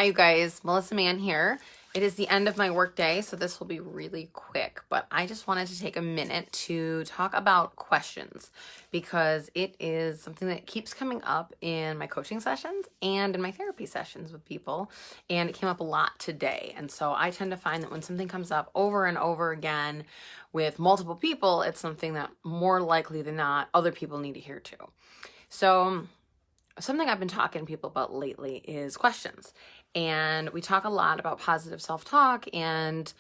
Hi, you guys. Melissa Mann here. It is the end of my workday, so this will be really quick, but I just wanted to take a minute to talk about questions because it is something that keeps coming up in my coaching sessions and in my therapy sessions with people, and it came up a lot today. And so I tend to find that when something comes up over and over again with multiple people, it's something that more likely than not other people need to hear too. So something I've been talking to people about lately is questions. And we talk a lot about positive self-talk and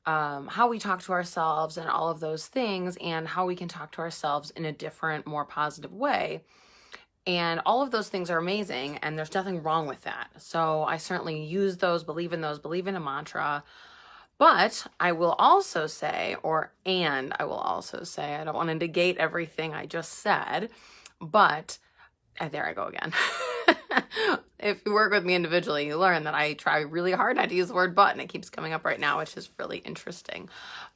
how we talk to ourselves and all of those things and how we can talk to ourselves in a different, more positive way. And all of those things are amazing and there's nothing wrong with that. So I certainly use those, believe in a mantra. But I will also say, I will also say, I don't want to negate everything I just said, but there I go again. If you work with me individually, you learn that I try really hard not to use the word but, and it keeps coming up right now, which is really interesting.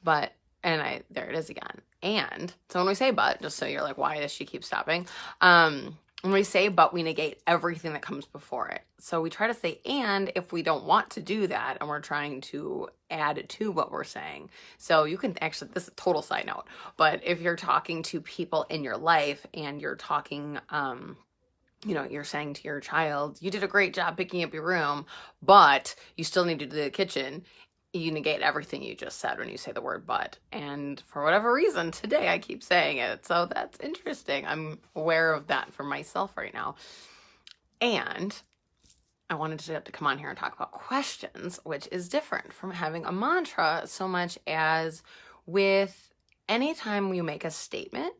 There it is again. And so when we say but, just so you're like, why does she keep stopping? When we say but, we negate everything that comes before it. So we try to say and if we don't want to do that and we're trying to add to what we're saying. So you can actually, this is a total side note, but if you're talking to people in your life and you're talking, you're saying to your child, you did a great job picking up your room, but you still need to do the kitchen. You negate everything you just said when you say the word but. And for whatever reason, today I keep saying it. So that's interesting. I'm aware of that for myself right now. And I wanted to come on here and talk about questions, which is different from having a mantra so much as with anytime you make a statement,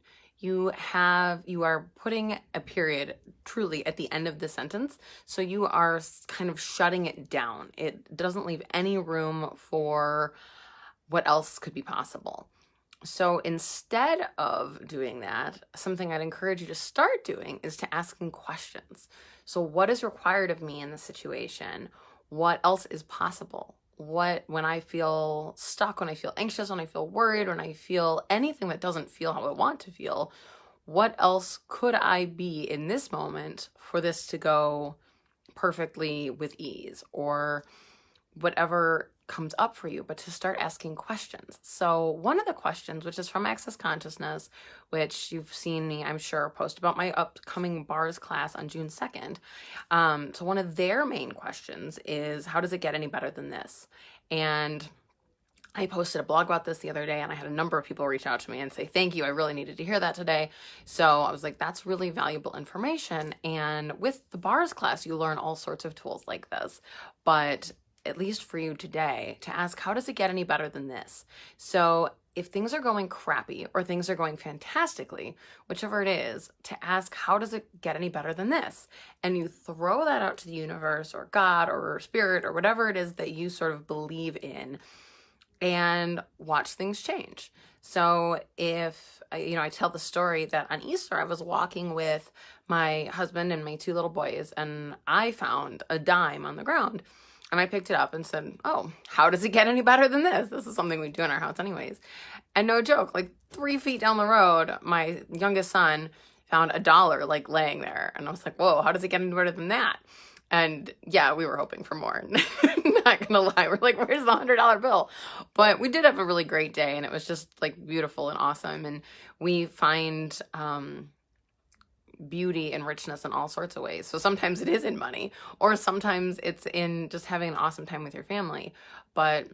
you are putting a period truly at the end of the sentence. So you are kind of shutting it down. It doesn't leave any room for what else could be possible. So instead of doing that, something I'd encourage you to start doing is to asking questions. So what is required of me in this situation? What else is possible? When I feel stuck, when I feel anxious, when I feel worried, when I feel anything that doesn't feel how I want to feel, what else could I be in this moment for this to go perfectly with ease, or whatever comes up for you, but to start asking questions. So one of the questions, which is from Access Consciousness, which you've seen me, I'm sure, post about my upcoming bars class on June 2nd. So one of their main questions is, how does it get any better than this? And I posted a blog about this the other day and I had a number of people reach out to me and say, thank you, I really needed to hear that today. So I was like, that's really valuable information. And with the bars class, you learn all sorts of tools like this, but at least for you today, to ask, how does it get any better than this? So if things are going crappy or things are going fantastically, whichever it is, to ask, how does it get any better than this? And you throw that out to the universe or God or spirit or whatever it is that you sort of believe in, and watch things change. So if, I tell the story that on Easter, I was walking with my husband and my two little boys, and I found a dime on the ground. And I picked it up and said, oh, how does it get any better than this? This is something we do in our house anyways. And no joke, like 3 feet down the road, my youngest son found $1 like laying there. And I was like, whoa, how does it get any better than that? And yeah, we were hoping for more. Not gonna lie, we're like, where's the $100 bill? But we did have a really great day and it was just like beautiful and awesome. And we find beauty and richness in all sorts of ways. So sometimes it is in money, or sometimes it's in just having an awesome time with your family. But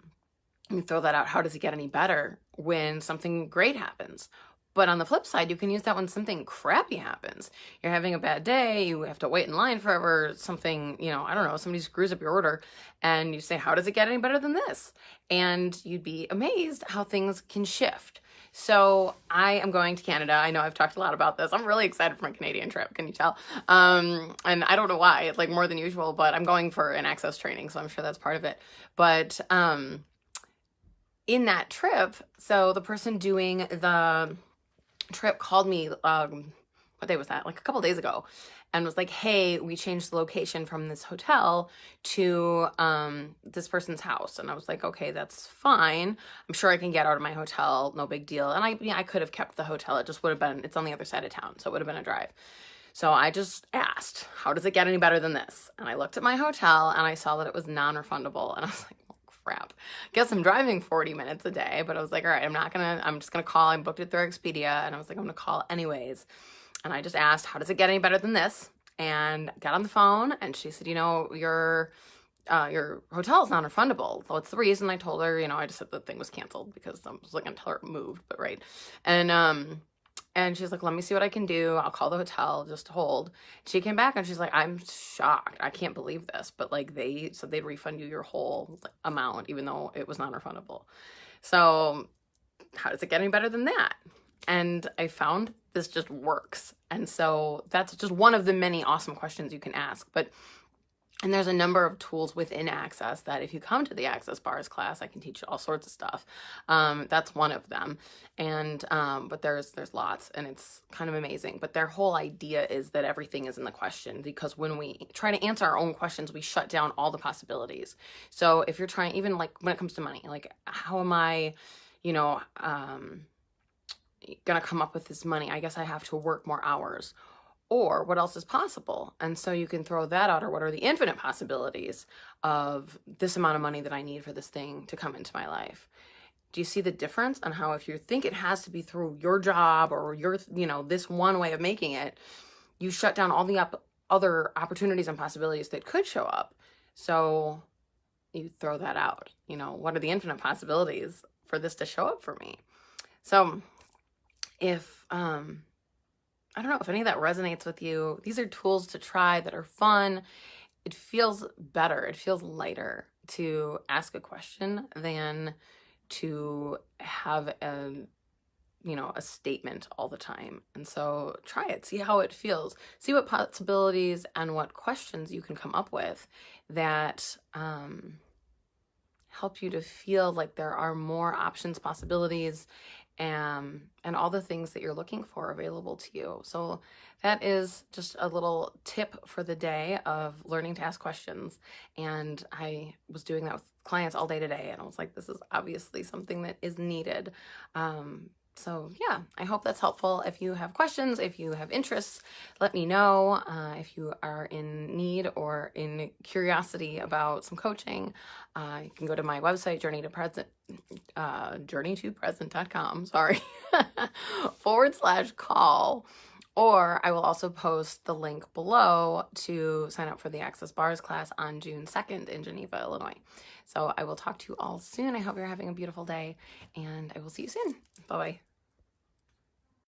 you throw that out, how does it get any better when something great happens? But on the flip side, you can use that when something crappy happens. You're having a bad day, you have to wait in line forever, something, somebody screws up your order, and you say, how does it get any better than this? And you'd be amazed how things can shift. So I am going to Canada. I know I've talked a lot about this. I'm really excited for my Canadian trip. Can you tell? And I don't know why, like more than usual, but I'm going for an access training, so I'm sure that's part of it. But in that trip, so the person doing the trip called me, what day was that? Like a couple days ago, and was like, hey, we changed the location from this hotel to this person's house. And I was like, okay, that's fine. I'm sure I can get out of my hotel. No big deal. And I could have kept the hotel. It just would have been, it's on the other side of town. So it would have been a drive. So I just asked, how does it get any better than this? And I looked at my hotel and I saw that it was non-refundable. And I was like, well, crap. Guess I'm driving 40 minutes a day. But I was like, all right, I'm just going to call. I booked it through Expedia. And I was like, I'm going to call anyways. And I just asked, how does it get any better than this? And got on the phone and she said, your hotel is non-refundable. What's the reason? I told her, I just said the thing was canceled because I was looking until it moved, but right. And she's like, let me see what I can do. I'll call the hotel, just hold. She came back and she's like, I'm shocked. I can't believe this. But like they said they'd refund you your whole amount, even though it was non-refundable. So how does it get any better than that? And I found this just works. And so that's just one of the many awesome questions you can ask. And there's a number of tools within Access that if you come to the Access Bars class, I can teach you all sorts of stuff. That's one of them. But there's lots, and it's kind of amazing. But their whole idea is that everything is in the question, because when we try to answer our own questions, we shut down all the possibilities. So if you're trying, even like when it comes to money, like how am I, gonna come up with this money? I guess I have to work more hours. Or what else is possible? And so you can throw that out, or what are the infinite possibilities of this amount of money that I need for this thing to come into my life? Do you see the difference on how if you think it has to be through your job or your, this one way of making it, you shut down all the other opportunities and possibilities that could show up. So you throw that out. What are the infinite possibilities for this to show up for me? So if, I don't know if any of that resonates with you. These are tools to try that are fun. It feels better. It feels lighter to ask a question than to have a statement all the time. And so try it. See how it feels. See what possibilities and what questions you can come up with that help you to feel like there are more options, possibilities, and all the things that you're looking for available to you. So that is just a little tip for the day of learning to ask questions. And I was doing that with clients all day today, and I was like, this is obviously something that is needed. So yeah, I hope that's helpful. If you have questions, if you have interests, let me know. If you are in need or in curiosity about some coaching, you can go to my website, journeytopresent.com, sorry, /call. Or I will also post the link below to sign up for the Access Bars class on June 2nd in Geneva, Illinois. So I will talk to you all soon. I hope you're having a beautiful day, and I will see you soon. Bye-bye.